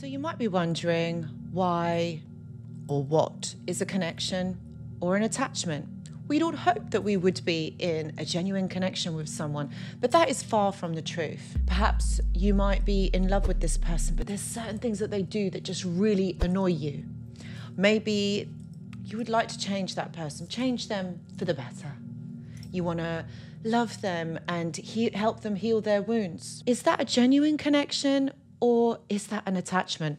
So you might be wondering why or what is a connection or an attachment? We'd all hope that we would be in a genuine connection with someone, but that is far from the truth. Perhaps you might be in love with this person, but there's certain things that they do that just really annoy you. Maybe you would like to change that person, change them for the better. You want to love them and help them heal their wounds. Is that a genuine connection or is that an attachment?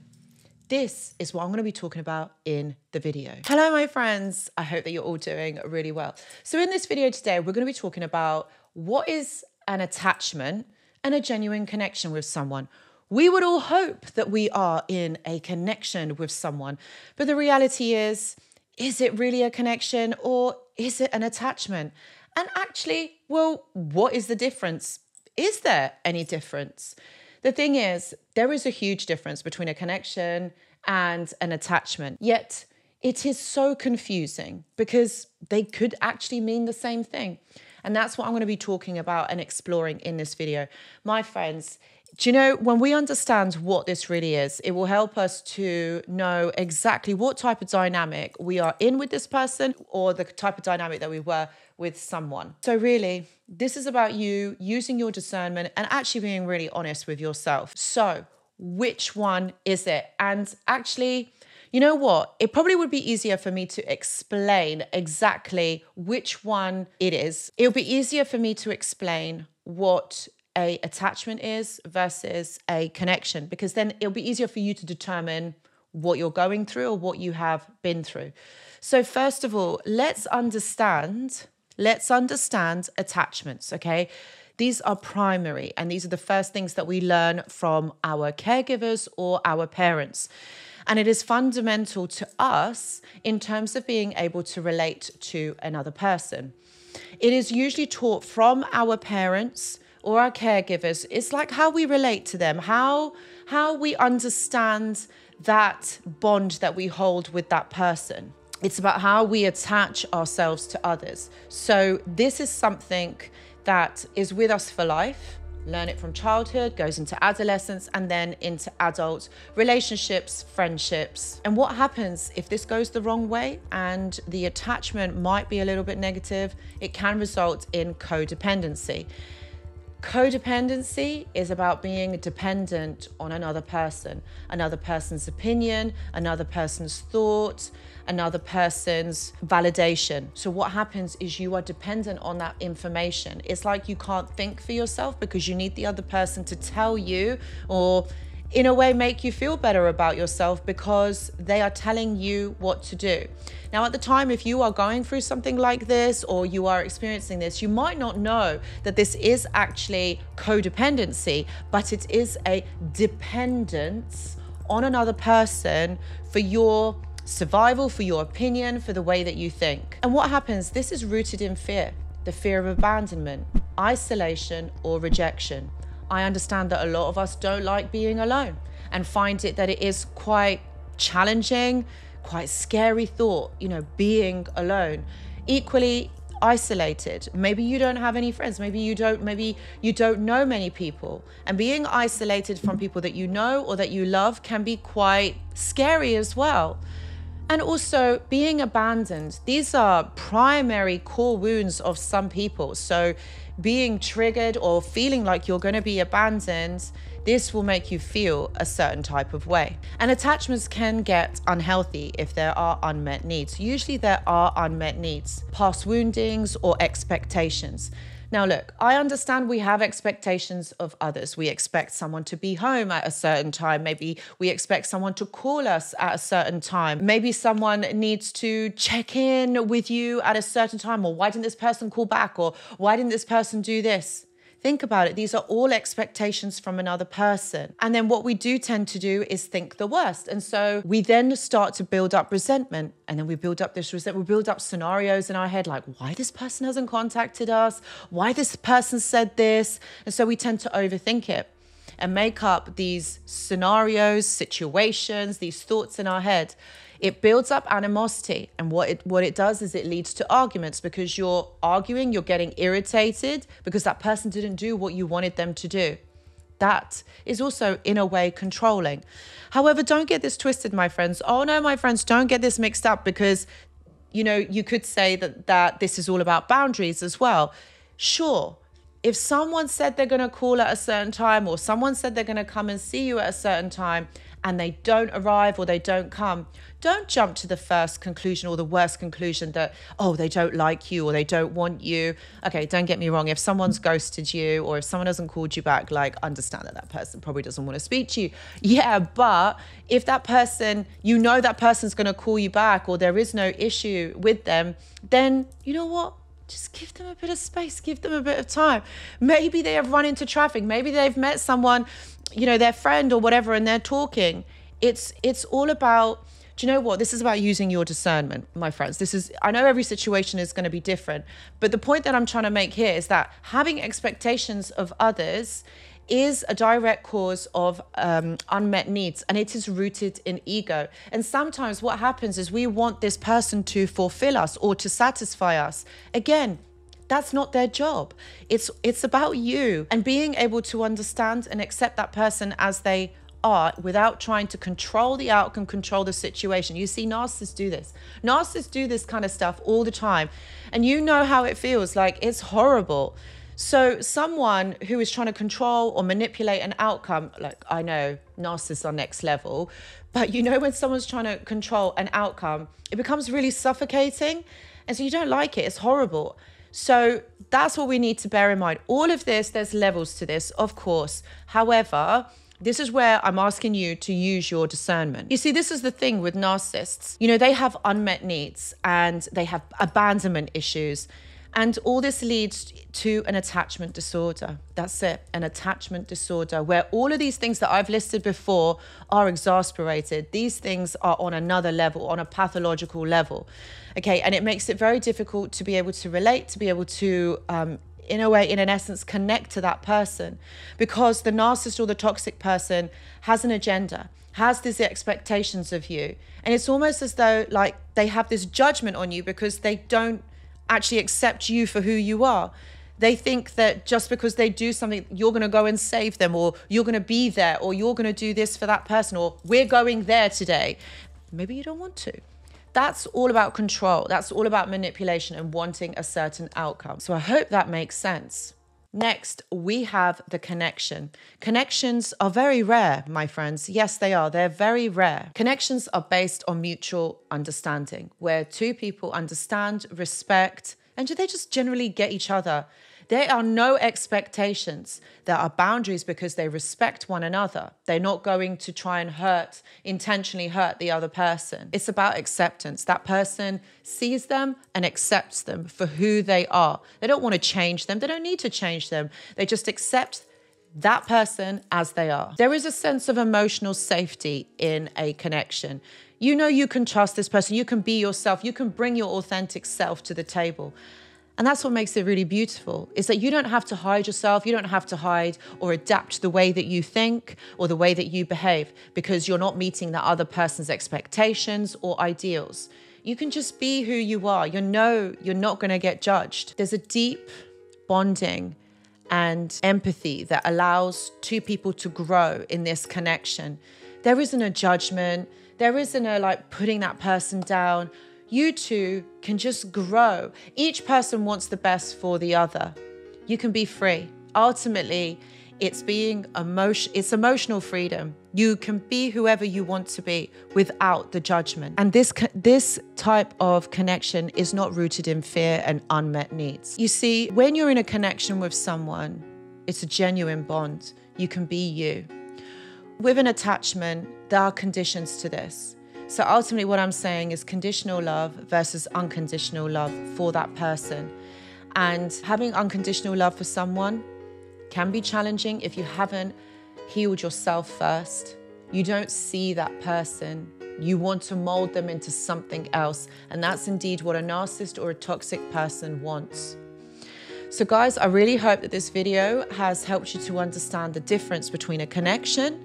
This is what I'm going to be talking about in the video. Hello, my friends. I hope that you're all doing really well. So in this video today, we're going to be talking about what is an attachment and a genuine connection with someone. We would all hope that we are in a connection with someone, but the reality is it really a connection or is it an attachment? And actually, well, what is the difference? Is there any difference? The thing is, there is a huge difference between a connection and an attachment. Yet it is so confusing because they could actually mean the same thing. And that's what I'm going to be talking about and exploring in this video. My friends, do you know, when we understand what this really is, it will help us to know exactly what type of dynamic we are in with this person or the type of dynamic that we were with someone. So really, this is about you using your discernment and actually being really honest with yourself. So which one is it? And actually, you know what? It probably would be easier for me to explain exactly which one it is. It'll be easier for me to explain what a attachment is versus a connection, because then it'll be easier for you to determine what you're going through or what you have been through. So first of all, let's understand attachments, okay? These are primary, and these are the first things that we learn from our caregivers or our parents. And it is fundamental to us in terms of being able to relate to another person. It is usually taught from our parents or our caregivers. It's like how we relate to them, how we understand that bond that we hold with that person. It's about how we attach ourselves to others. So this is something that is with us for life. Learn it from childhood, goes into adolescence, and then into adult relationships, friendships. And what happens if this goes the wrong way and the attachment might be a little bit negative? It can result in codependency. Codependency is about being dependent on another person's opinion, another person's thought, another person's validation. So what happens is you are dependent on that information. It's like you can't think for yourself because you need the other person to tell you or in a way make you feel better about yourself because they are telling you what to do. Now, at the time, if you are going through something like this or you are experiencing this, you might not know that this is actually codependency, but it is a dependence on another person for your survival, for your opinion, for the way that you think. And what happens? This is rooted in fear, the fear of abandonment, isolation, or rejection. I understand that a lot of us don't like being alone and find it that it is quite challenging, quite scary thought, you know, being alone. Equally isolated. Maybe you don't have any friends. Maybe you don't know many people. And being isolated from people that you know or that you love can be quite scary as well. And also being abandoned. These are primary core wounds of some people. So being triggered or feeling like you're going to be abandoned, this will make you feel a certain type of way. And attachments can get unhealthy if there are unmet needs. Usually there are unmet needs, past woundings or expectations. Now, look, I understand we have expectations of others. We expect someone to be home at a certain time. Maybe we expect someone to call us at a certain time. Maybe someone needs to check in with you at a certain time, or why didn't this person call back, or why didn't this person do this? Think about it. These are all expectations from another person. And then what we do tend to do is think the worst. And so we then start to build up resentment. And then we build up this resentment. We build up scenarios in our head like, why this person hasn't contacted us? Why this person said this? And so we tend to overthink it and make up these scenarios, situations, these thoughts in our head. It builds up animosity. And what it does is it leads to arguments, because you're arguing, you're getting irritated because that person didn't do what you wanted them to do. that is also in a way controlling. However, don't get this twisted, my friends. Oh no, my friends, don't get this mixed up, because, you know, you could say that this is all about boundaries as well. Sure, if someone said they're going to call at a certain time, or someone said they're going to come and see you at a certain time, and they don't arrive or they don't come, don't jump to the first conclusion or the worst conclusion that, oh, they don't like you or they don't want you. Okay, don't get me wrong. If someone's ghosted you or if someone hasn't called you back, like, understand that that person probably doesn't want to speak to you. Yeah, but if that person, you know that person's going to call you back, or there is no issue with them, then you know what? Just give them a bit of space, give them a bit of time. Maybe they have run into traffic. Maybe they've met someone, you know, their friend or whatever, and they're talking. It's all about, do you know what? This is about using your discernment, my friends. I know every situation is going to be different, but the point that I'm trying to make here is that having expectations of others is a direct cause of unmet needs, and it is rooted in ego. And sometimes what happens is we want this person to fulfill us or to satisfy us. Again, that's not their job. It's about you and being able to understand and accept that person as they are without trying to control the outcome, control the situation. You see, narcissists do this. Narcissists do this kind of stuff all the time. And you know how it feels. Like, it's horrible. So someone who is trying to control or manipulate an outcome, like, I know narcissists are next level, but you know, when someone's trying to control an outcome, it becomes really suffocating. And so you don't like it. It's horrible. So that's what we need to bear in mind. All of this, there's levels to this, of course. However, this is where I'm asking you to use your discernment. You see, this is the thing with narcissists. You know, they have unmet needs and they have abandonment issues. And all this leads to an attachment disorder. That's it, an attachment disorder, where all of these things that I've listed before are exasperated. These things are on another level, on a pathological level. Okay, and it makes it very difficult to be able to relate, to be able to, in a way, in an essence, connect to that person, because the narcissist or the toxic person has an agenda, has these expectations of you. And it's almost as though, like, they have this judgment on you because they don't actually accept you for who you are. They think that just because they do something, you're going to go and save them, or you're going to be there, or you're going to do this for that person, or we're going there today. Maybe you don't want to. That's all about control. That's all about manipulation and wanting a certain outcome. So I hope that makes sense. Next, we have the connection. Connections are very rare, my friends. Yes, they are. They're very rare. Connections are based on mutual understanding, where two people understand, respect, and they just generally get each other. There are no expectations. There are boundaries because they respect one another. They're not going to try and intentionally hurt the other person. It's about acceptance. That person sees them and accepts them for who they are. They don't want to change them. They don't need to change them. They just accept that person as they are. There is a sense of emotional safety in a connection. You know you can trust this person. You can be yourself. You can bring your authentic self to the table. And that's what makes it really beautiful, is that you don't have to hide yourself. You don't have to hide or adapt the way that you think or the way that you behave, because you're not meeting that other person's expectations or ideals. You can just be who you are. You know you're not going to get judged. There's a deep bonding and empathy that allows two people to grow in this connection. There isn't a judgment. There isn't a like putting that person down. You two can just grow. Each person wants the best for the other. You can be free. Ultimately, it's emotional freedom. You can be whoever you want to be without the judgment. And this type of connection is not rooted in fear and unmet needs. You see, when you're in a connection with someone, it's a genuine bond. You can be you. With an attachment, there are conditions to this. So ultimately what I'm saying is conditional love versus unconditional love for that person. And having unconditional love for someone can be challenging if you haven't healed yourself first. You don't see that person. You want to mold them into something else. And that's indeed what a narcissist or a toxic person wants. So guys, I really hope that this video has helped you to understand the difference between a connection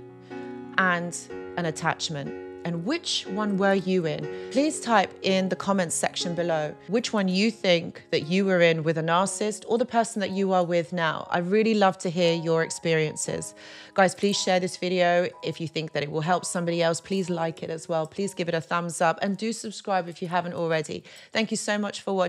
and an attachment. And which one were you in? Please type in the comments section below which one you think that you were in with a narcissist or the person that you are with now. I really love to hear your experiences. Guys, please share this video. If you think that it will help somebody else, please like it as well. Please give it a thumbs up and do subscribe if you haven't already. Thank you so much for watching.